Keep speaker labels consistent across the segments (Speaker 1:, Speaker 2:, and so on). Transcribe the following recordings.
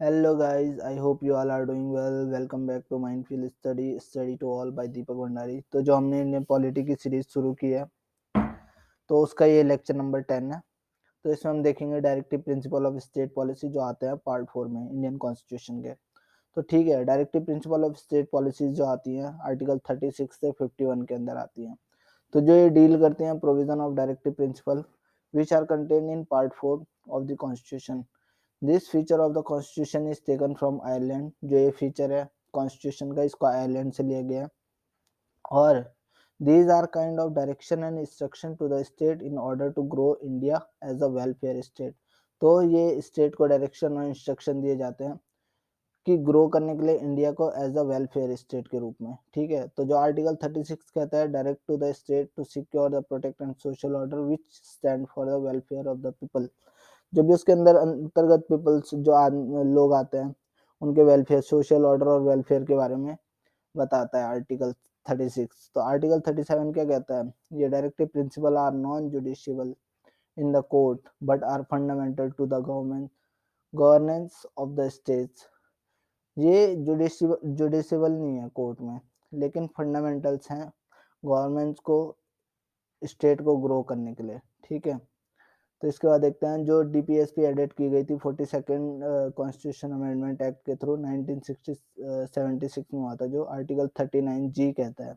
Speaker 1: Hello guys, I hope you all are doing well. Welcome back to Mindful Study to all by दीपक भंडारी। तो जो हमने Indian polity की series शुरू की है तो उसका ये लेक्चर नंबर 10 है। तो इसमें हम देखेंगे directive principle of state policy जो आते हैं पार्ट 4 में इंडियन कॉन्स्टिट्यूशन के। तो ठीक है, directive principle of state policies जो आती हैं आर्टिकल 36 से 51 के अंदर आती हैं। तो जो ये डील करते हैं provision of directive principle which are contain in part 4 of the constitution. This feature of the constitution is taken from Ireland. जो ये फीचर है कॉन्स्टिट्यूशन का, इसको आयरलैंड से लिया गया है। और these are kind of direction and instruction to the state in order to grow India as a welfare state। तो ये स्टेट को डायरेक्शन और इंस्ट्रक्शन दिए जाते हैं कि ग्रो करने के लिए इंडिया को एज अ वेलफेयर स्टेट के रूप में। ठीक है, तो जो आर्टिकल 36 कहता है direct to the state to secure the protect and social order which stand for the welfare of the people. जो भी उसके अंदर अंतर्गत पीपल्स जो लोग आते हैं उनके वेलफेयर, सोशल ऑर्डर और वेलफेयर के बारे में बताता है आर्टिकल 36। तो आर्टिकल 37 क्या कहता है? ये directive principle are non justiciable in the court but are fundamental to the government governance of the states. ये जुडिशियबल नहीं है कोर्ट में, लेकिन फंडामेंटल्स हैं गवर्नमेंट को, स्टेट को ग्रो करने के लिए। ठीक है, तो इसके बाद देखते हैं जो डीपीएसपी एडिट की गई थी 42nd कॉन्स्टिट्यूशन अमेंडमेंट एक्ट के थ्रू 1976 में हुआ था। जो आर्टिकल 39G कहता है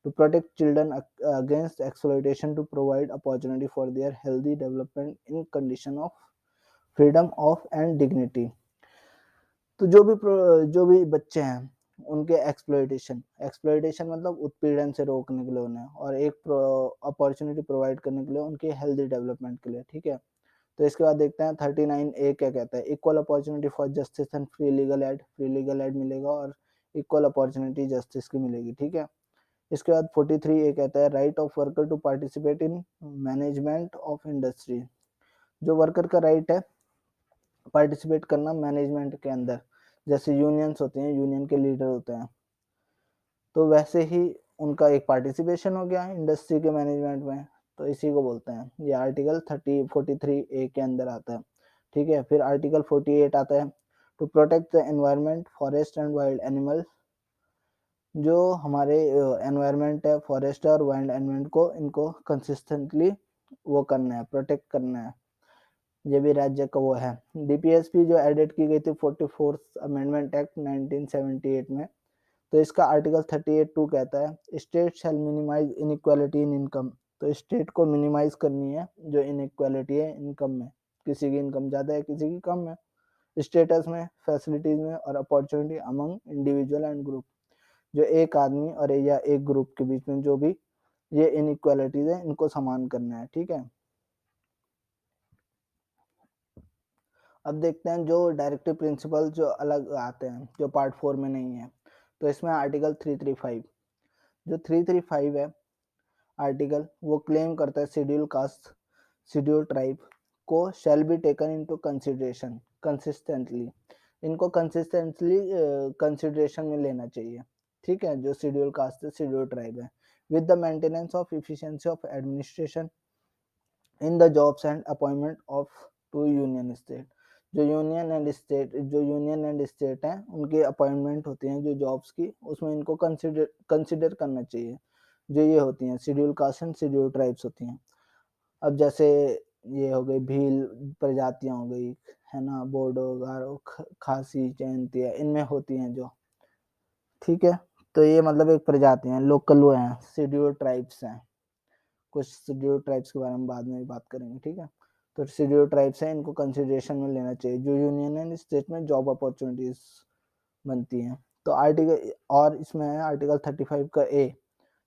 Speaker 1: to protect children against exploitation to provide opportunity for their healthy development in condition of freedom of and dignity. तो जो भी बच्चे हैं उनके एक्सप्लॉयटेशन मतलब उत्पीड़न से रोकने के लिए उन्हें, और एक अपॉर्चुनिटी प्रोवाइड करने के लिए उनके हेल्दी डेवलपमेंट के लिए। ठीक है, तो इसके बाद देखते हैं 39A क्या कहता है। Equal opportunity for justice and free legal aid मिलेगा और इक्वल अपॉर्चुनिटी जस्टिस की मिलेगी। ठीक है, इसके बाद 43A कहता है right of worker to participate in management of industry. जो वर्कर का राइट है पार्टिसिपेट करना मैनेजमेंट के अंदर, जैसे यूनियंस होते हैं, यूनियन के लीडर होते हैं, तो वैसे ही उनका एक पार्टिसिपेशन हो गया इंडस्ट्री के मैनेजमेंट में। तो इसी को बोलते हैं, ये आर्टिकल 43A के अंदर आता है। ठीक है, फिर आर्टिकल 48 आता है to protect the environment forest and wild animal. जो हमारे एनवायरमेंट है, फॉरेस्ट और वाइल्ड एनिमल को, इनको कंसिस्टेंटली वो करना है, प्रोटेक्ट करना है। ये भी राज्य का वो है। डीपीएसपी जो एडिट की गई थी 44th अमेंडमेंट एक्ट 1978 में, तो इसका आर्टिकल 38(2) कहता है state shall minimise inequality in income. तो स्टेट को मिनिमाइज करनी है जो इनइक्वालिटी है इनकम में, किसी की इनकम ज्यादा है किसी की कम है, स्टेटस में, फैसिलिटीज में और opportunity among individual and group. जो एक आदमी और या एक ग्रुप के बीच में जो भी ये इनइक्वालिटीज है इनको समान करना है। ठीक है, अब देखते हैं जो डायरेक्टिव प्रिंसिपल जो अलग आते हैं जो पार्ट 4 में नहीं है। तो इसमें आर्टिकल 335, जो 335 है आर्टिकल, वो क्लेम करता है शेड्यूल कास्ट, शेड्यूल ट्राइब को shall be taken into consideration consistently. इनको कंसिस्टेंटली कंसिडरेशन में लेना चाहिए। ठीक है, जो शेड्यूल कास्ट है, शेड्यूल ट्राइब है, with the maintenance of efficiency of administration in the jobs and appointment of to union state. जो यूनियन एंड स्टेट हैं उनकी अपॉइंटमेंट होती हैं जो जॉब्स की, उसमें इनको कंसिडर करना चाहिए। जो ये होती हैं schedule caste and schedule tribes होती हैं। अब जैसे ये हो गई भील प्रजातियां हो गई, है ना, बोडो, गारो, खासी, जयंतिया, इनमें होती हैं जो। ठीक है, तो ये मतलब एक प्रजाति हैं, लोकल वो हैं, शेड्यूल ट्राइब्स हैं। कुछ शेड्यूल ट्राइब्स के बारे में बाद में भी बात करेंगे। ठीक है, तो शेड्यूल ट्राइब्स हैं, इनको कंसिडरेशन में लेना चाहिए जो यूनियन एंड स्टेट में जॉब अपॉर्चुनिटीज बनती हैं। तो आर्टिकल, और इसमें है आर्टिकल 35 का ए,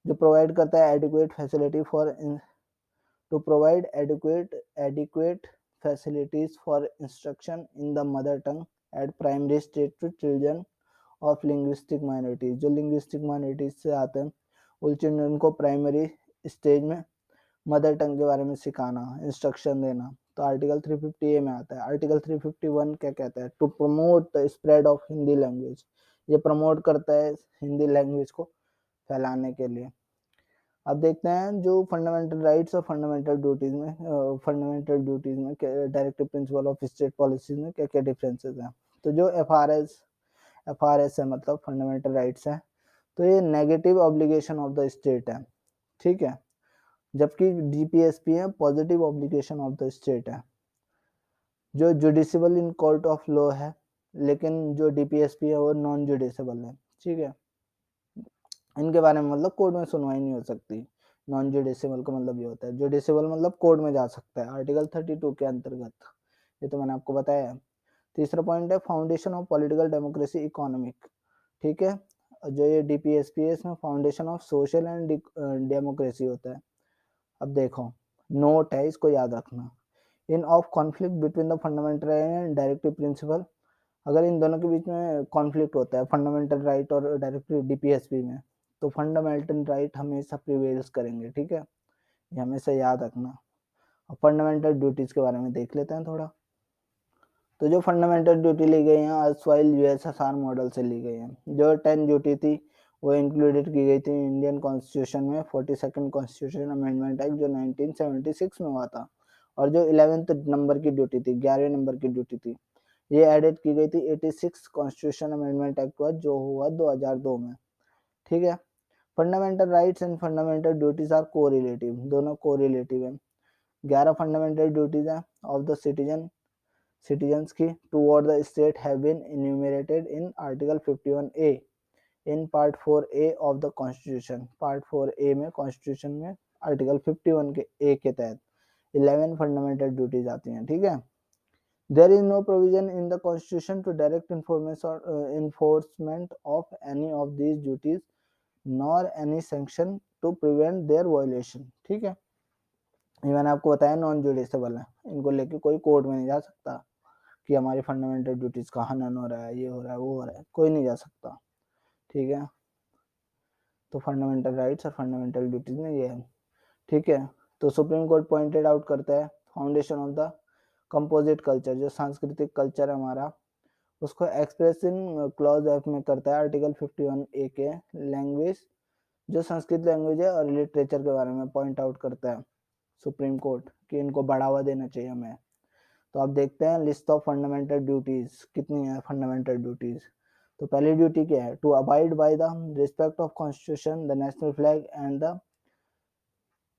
Speaker 1: जो प्रोवाइड करता है adequate facility for to provide adequate facilities for instruction in the mother tongue at primary stage to children of linguistic minorities। जो linguistic minorities से आते हैं उन चिल्ड्रन को प्राइमरी स्टेज में मदर टंग के बारे में सिखाना, इंस्ट्रक्शन देना। तो आर्टिकल 350A में आता है। आर्टिकल 351 क्या कहता है? To promote the spread of Hindi language. ये प्रमोट करता है हिंदी लैंग्वेज को फैलाने के लिए। अब देखते हैं जो फंडामेंटल राइट्स और फंडामेंटल ड्यूटीज में directive principle of state policies में क्या क्या डिफरेंसेस हैं। तो जो एफ आर एस है मतलब फंडामेंटल राइट्स है, तो ये negative obligation of the state है, ठीक है, जबकि डीपीएसपी है positive obligation of the state है। जो जुडिशियबल इन कोर्ट ऑफ लॉ है, लेकिन जो डीपीएसपी है वो नॉन जुडिशियबल है, ठीक है, इनके बारे में मतलब कोर्ट में सुनवाई नहीं हो सकती। नॉन जुडिशियबल का मतलब ये होता है, जुडिशियबल मतलब कोर्ट में जा सकता है आर्टिकल 32 के अंतर्गत, ये तो मैंने आपको बताया है। तीसरा पॉइंट है foundation of political democracy economic, ठीक है, जो ये डीपीएसपी है इसमें foundation of social and democracy होता है। अब देखो नोट है, इसको याद रखना, in of conflict between the fundamental and directive principle, अगर इन दोनों के बीच में कॉन्फ्लिक्ट होता है फंडामेंटल राइट और डायरेक्टिव डीपीएसपी में, तो फंडामेंटल राइट हमेशा प्रिवेल्स करेंगे, ठीक है, ये हमेशा याद रखना। अब फंडामेंटल ड्यूटीज के बारे में देख लेते हैं थोड़ा। तो जो फंडामेंटल ड्यूटी ली गई है अर्सवाइल यूएसएसआर मॉडल से ली गई है। जो 10 ड्यूटी थी वो इंक्लूडेड की गई थी इंडियन कॉन्स्टिट्यूशन में 42nd कॉन्स्टिट्यूशन अमेंडमेंट एक्ट जो 1976 में हुआ था। और जो 11th नंबर की ड्यूटी थी, 11वें नंबर की ड्यूटी थी, ये एडेड की गई थी 86 कॉन्स्टिट्यूशन अमेंडमेंट एक्ट हुआ जो हुआ 2002 में, ठीक है। Fundamental rights and fundamental duties are correlative, दोनों कोरिलेटिव है। 11 फंडामेंटल ड्यूटीज हैं ऑफ द citizens की toward the state have been enumerated in Article 51A in Part 4A of the Constitution। Part 4A में Constitution में Article 51 के A के तहत 11 fundamental duties आती हैं, ठीक है। There is no provision in the Constitution to direct enforcement of any of these duties nor any sanction to prevent their violation, ठीक है। ये मैंने आपको बताया नॉन जुडिशियबल है, इनको लेके कोई कोर्ट में नहीं जा सकता कि हमारी फंडामेंटल ड्यूटीज का हनन हो रहा है, ये हो रहा है, वो हो रहा है, कोई नहीं जा सकता, ठीक है। तो फंडामेंटल राइट्स और फंडामेंटल ड्यूटीज में ये है, ठीक है। तो सुप्रीम कोर्ट पॉइंटेड आउट करता है foundation of the composite culture, जो सांस्कृतिक कल्चर है हमारा, उसको एक्सप्रेस इन क्लॉज एफ में करता है आर्टिकल 51A के। लैंग्वेज, जो संस्कृत लैंग्वेज है और लिटरेचर के बारे में पॉइंट आउट करता है सुप्रीम कोर्ट कि इनको बढ़ावा देना चाहिए हमें। तो आप देखते हैं लिस्ट ऑफ फंडामेंटल ड्यूटीज कितनी है फंडामेंटल ड्यूटीज। तो पहली ड्यूटी क्या है, to abide by the respect of constitution, the national flag and the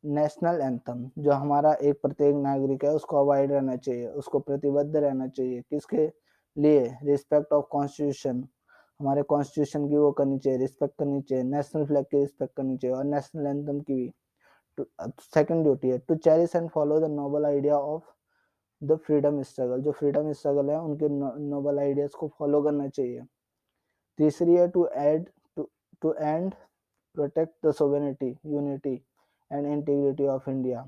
Speaker 1: national anthem, जो हमारा एक प्रत्येक नागरिक है उसको अवॉइड रहना चाहिए, उसको प्रतिबद्ध रहना चाहिए, किसके लिए, रिस्पेक्ट ऑफ कॉन्स्टिट्यूशन, हमारे कॉन्स्टिट्यूशन की वो करनी चाहिए, रिस्पेक्ट करनी चाहिए, नेशनल फ्लैग की रिस्पेक्ट करनी चाहिए और नेशनल एंथम की भी। सेकंड ड्यूटी है to cherish and follow the noble idea of the freedom struggle, जो फ्रीडम स्ट्रगल है उनके नोबल आइडियाज को फॉलो करना चाहिए। तीसरी है to and protect the sovereignty, unity and integrity of India,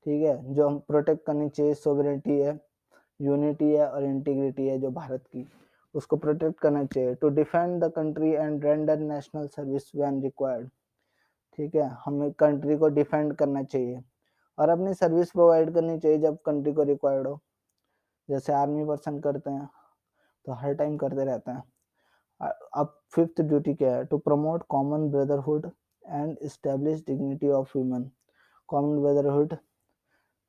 Speaker 1: ठीक है, जो हम प्रोटेक्ट करनी चाहिए सोवेरेनिटी है, यूनिटी है और इंटीग्रिटी है जो भारत की, उसको प्रोटेक्ट करना चाहिए। To defend the country and render national service when required, ठीक है, हमें कंट्री को डिफेंड करना चाहिए और अपनी सर्विस प्रोवाइड करनी चाहिए जब कंट्री को रिक्वायर्ड हो, जैसे आर्मी पर्सन करते हैं तो हर टाइम करते रहते हैं। अब फिफ्थ ड्यूटी क्या है, to promote common brotherhood and establish dignity of human, common brotherhood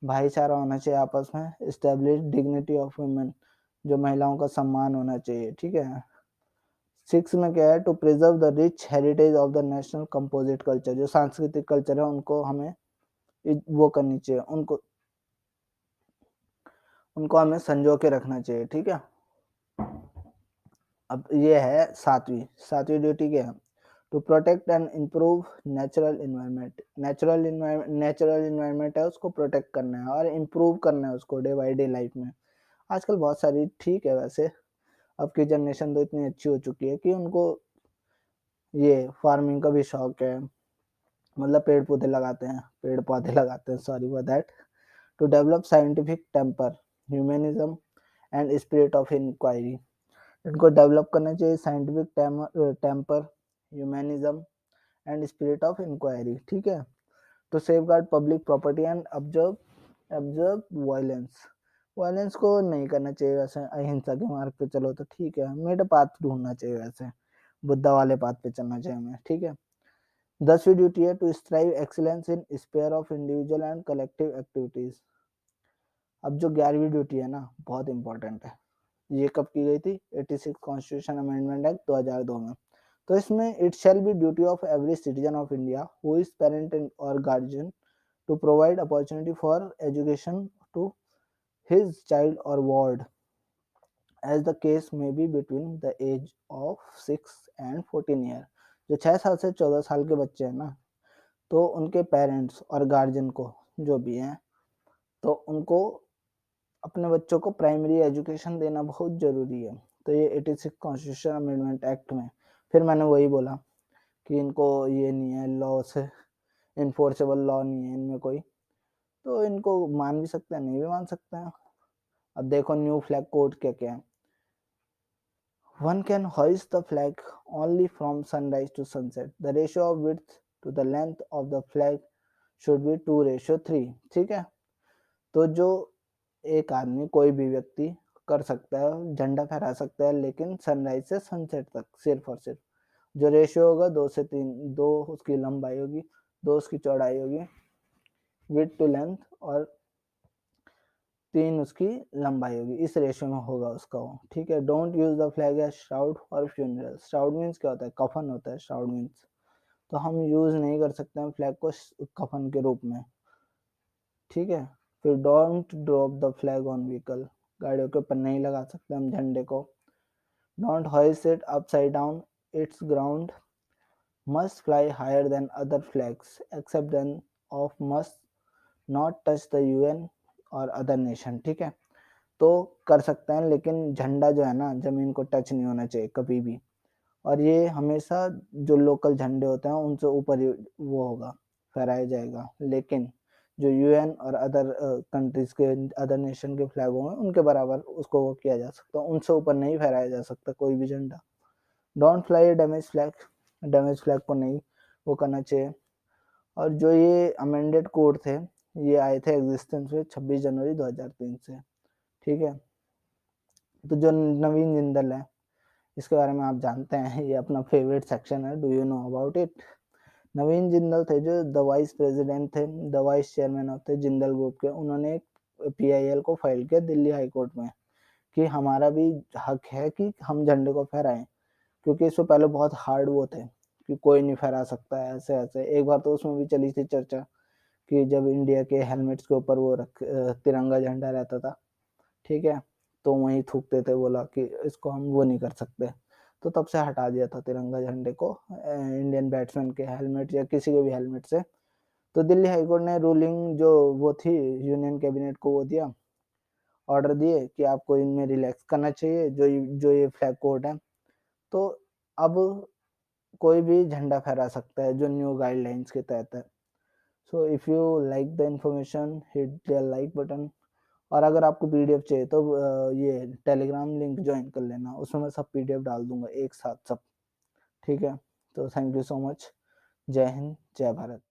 Speaker 1: भाईचारा होना चाहिए आपस में, एस्टेब्लिश डिग्निटी ऑफ ह्यूमन जो महिलाओं का सम्मान होना चाहिए, ठीक है। सिक्स में क्या है, to preserve the rich heritage of the national composite culture, जो सांस्कृतिक कल्चर है उनको हमें वो करनी चाहिए, उनको हमें संजो के रखना चाहिए, ठीक है। अब ये है सातवीं ड्यूटी क्या है, to protect and improve natural environment, natural environment है उसको प्रोटेक्ट करना है और इम्प्रूव करना है उसको डे बाई डे लाइफ में। आजकल बहुत सारी, ठीक है, वैसे अब की जनरेशन तो इतनी अच्छी हो चुकी है कि उनको ये फार्मिंग का भी शौक है, मतलब पेड़ पौधे लगाते हैं, sorry for that. To develop scientific temper, humanism and spirit of inquiry, इनको डेवलप करना चाहिए, scientific temper, humanism and spirit of inquiry, ठीक है। To safeguard public property and observe violence को नहीं करना चाहिए, वैसे अहिंसा के मार्ग पे चलो तो ठीक है, मिड पाथ ढूंढना चाहिए, वैसे बुद्धा वाले पाथ पे चलना चाहिए हमें, ठीक है। 10वीं ड्यूटी है to strive excellence in sphere of individual and collective activities. अब जो 11वीं ड्यूटी है ना बहुत इंपॉर्टेंट है, ये कब की गई थी? 86 कॉन्स्टिट्यूशन अमेंडमेंट एक्ट 2002 में। तो इसमें it shall be duty of every citizen of India who is parent और guardian to provide opportunity for education to his child or ward as the case may be between the age of 6 and 14 year। जो 6 साल से 14 साल के बच्चे हैं ना, तो उनके पेरेंट्स और गार्जियन को जो भी हैं, तो उनको अपने बच्चों को प्राइमरी एजुकेशन देना बहुत ज़रूरी है। तो ये 86 कॉन्स्टिट्यूशन अमेंडमेंट एक्ट में फिर मैंने वही बोला कि इनको ये नहीं है, लॉ से इन्फोर्सेबल लॉ नहीं है इनमें कोई, तो इनको मान भी सकते हैं, नहीं भी मान सकते हैं। अब देखो न्यू फ्लैग कोड क्या क्या है। One can hoist the flag only from sunrise to sunset. The ratio of width to the length of the flag should be 2:3। ठीक है, तो जो एक आदमी कोई भी व्यक्ति कर सकता है, झंडा फहरा सकता है, लेकिन सनराइज से सनसेट तक सिर्फ और सिर्फ जो रेशियो होगा 2 से 3, 2 उसकी लंबाई होगी, 2 उसकी चौड़ाई होगी, विड्थ टू लेंथ, और 3 उसकी लंबाई होगी, इस रेशियो में होगा उसका वो। ठीक है, don't use the flag as shroud और फ्यूनरल। श्राउड मीन्स क्या होता है? कफन होता है श्राउड मीन्स। तो हम यूज नहीं कर सकते हैं फ्लैग को कफन के रूप में। ठीक है, फिर don't drop the flag on vehicle. गाड़ियों के ऊपर नहीं लगा सकते हम झंडे को। Don't hoist it upside down, its ground must fly higher than other flags except then of must not touch the UN और अदर नेशन। ठीक है, तो कर सकते हैं, लेकिन झंडा जो है ना जमीन को टच नहीं होना चाहिए कभी भी, और ये हमेशा जो लोकल झंडे होते हैं उनसे ऊपर ही वो होगा, फहराया जाएगा। लेकिन जो यूएन और अदर कंट्रीज के अदर नेशन के फ्लैग होंगे उनके बराबर उसको वो किया जा सकता है, उनसे ऊपर नहीं फहराया जा सकता कोई भी झंडा। Don't fly damage flag, damage flag को नहीं वो करना चाहिए। और जो ये अमेंडेड कोड थे ये आए थे एग्जिस्टेंस में 26 जनवरी 2003 से। ठीक है, तो जो नवीन जिंदल है इसके बारे में आप जानते हैं, ये अपना फेवरेट सेक्शन है, do you know about it. Naveen Jindal थे जो द वाइस प्रेसिडेंट थे, the vice chairman of the Jindal group के। उन्होंने पीआईएल को फाइल किया दिल्ली हाई कोर्ट में कि हमारा भी हक है कि हम झंडे को फहराएं, क्योंकि इससे पहले बहुत हार्ड वो थे कि कोई नहीं फहरा सकता है, ऐसे ऐसे। एक बार तो उसमें भी चली थी चर्चा कि जब इंडिया के हेलमेट्स के ऊपर वो तिरंगा झंडा रहता था, ठीक है, तो वहीं थूकते थे, बोला कि इसको हम वो नहीं कर सकते, तो तब से हटा दिया था तिरंगा झंडे को इंडियन बैट्समैन के हेलमेट या किसी के भी हेलमेट से। तो दिल्ली हाईकोर्ट ने रूलिंग जो वो थी यूनियन कैबिनेट को वो दिया, ऑर्डर दिए कि आपको इनमें रिलैक्स करना चाहिए जो ये फ्लैग कोड है। तो अब कोई भी झंडा फहरा सकता है जो न्यू गाइडलाइंस के तहत है। So if you like the information hit the like button, और अगर आपको पीडीएफ चाहिए तो ये टेलीग्राम लिंक ज्वाइन कर लेना, उसमें मैं सब पीडीएफ डाल दूंगा एक साथ सब। ठीक है, तो थैंक यू सो मच। जय हिंद, जय भारत।